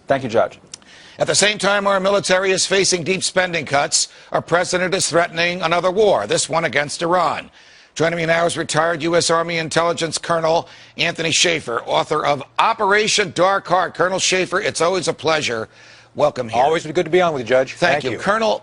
Thank you, Judge. At the same time our military is facing deep spending cuts, our president is threatening another war, this one against Iran. Joining me now is retired U.S. Army Intelligence Colonel Anthony Shaffer, author of Operation Dark Heart. Colonel Shaffer, it's always a pleasure. Welcome here. Always good to be on with you, Judge. Thank you. Colonel,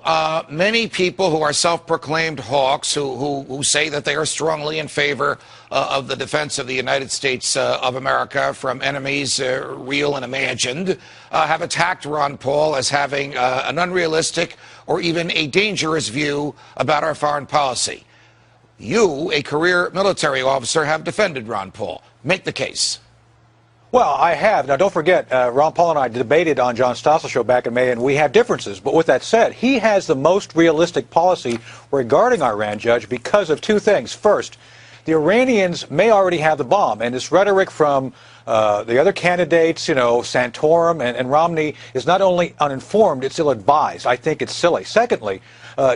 many people who are self-proclaimed hawks, who say that they are strongly in favor of the defense of the United States of America from enemies, real and imagined, have attacked Ron Paul as having an unrealistic or even a dangerous view about our foreign policy. You, a career military officer, have defended Ron Paul. Make the case. Well, I have. Now, don't forget, Ron Paul and I debated on John Stossel's show back in May, and we have differences. But with that said, he has the most realistic policy regarding Iran, Judge, because of two things. First, the Iranians may already have the bomb, and this rhetoric from the other candidates, you know, Santorum and Romney, is not only uninformed, it's ill-advised. I think it's silly. Secondly,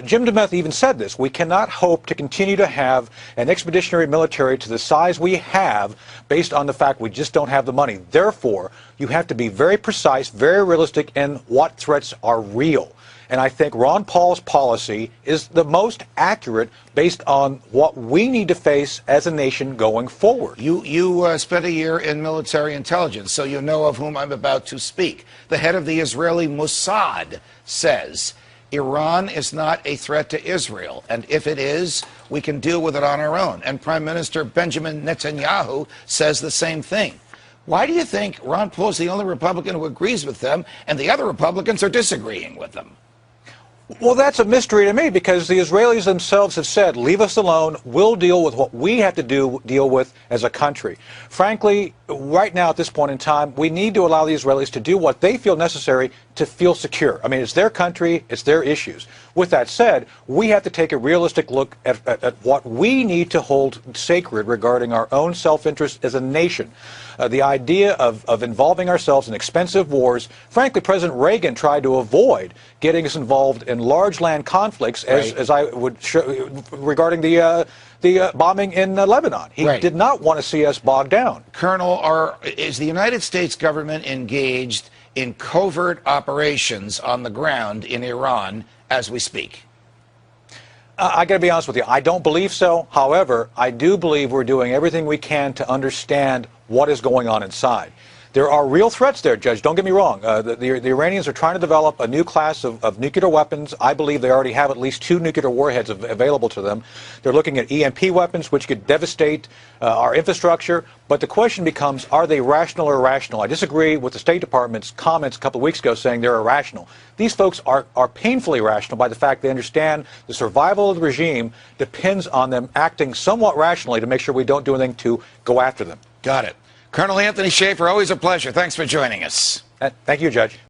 Jim DeMuth even said this: we cannot hope to continue to have an expeditionary military to the size we have based on the fact we just don't have the money. Therefore, you have to be very precise, very realistic in what threats are real. And I think Ron Paul's policy is the most accurate based on what we need to face as a nation going forward. You spent a year in military intelligence, so you know of whom I'm about to speak. The head of the Israeli Mossad says Iran is not a threat to Israel, and if it is, we can deal with it on our own. And Prime Minister Benjamin Netanyahu says the same thing. Why do you think Ron Paul is the only Republican who agrees with them, and the other Republicans are disagreeing with them? Well, that's a mystery to me, because the Israelis themselves have said, leave us alone, we'll deal with what we have to deal with as a country. Frankly, right now at this point in time, we need to allow the Israelis to do what they feel necessary to feel secure. I mean, it's their country, it's their issues. With that said, we have to take a realistic look at what we need to hold sacred regarding our own self-interest as a nation. The idea of involving ourselves in expensive wars, frankly, President Reagan tried to avoid getting us involved in large land conflicts, as I would show, regarding the bombing in Lebanon. He did not want to see us bogged down. Colonel, is the United States government engaged in covert operations on the ground in Iran as we speak? I got to be honest with you, I don't believe so. However, I do believe we're doing everything we can to understand what is going on inside. There are real threats there, Judge. Don't get me wrong. The Iranians are trying to develop a new class of nuclear weapons. I believe they already have at least 2 nuclear warheads available to them. They're looking at EMP weapons, which could devastate our infrastructure. But the question becomes, are they rational or irrational? I disagree with the State Department's comments a couple of weeks ago saying they're irrational. These folks are painfully rational by the fact they understand the survival of the regime depends on them acting somewhat rationally to make sure we don't do anything to go after them. Got it. Colonel Anthony Shaffer, always a pleasure. Thanks for joining us. Thank you, Judge.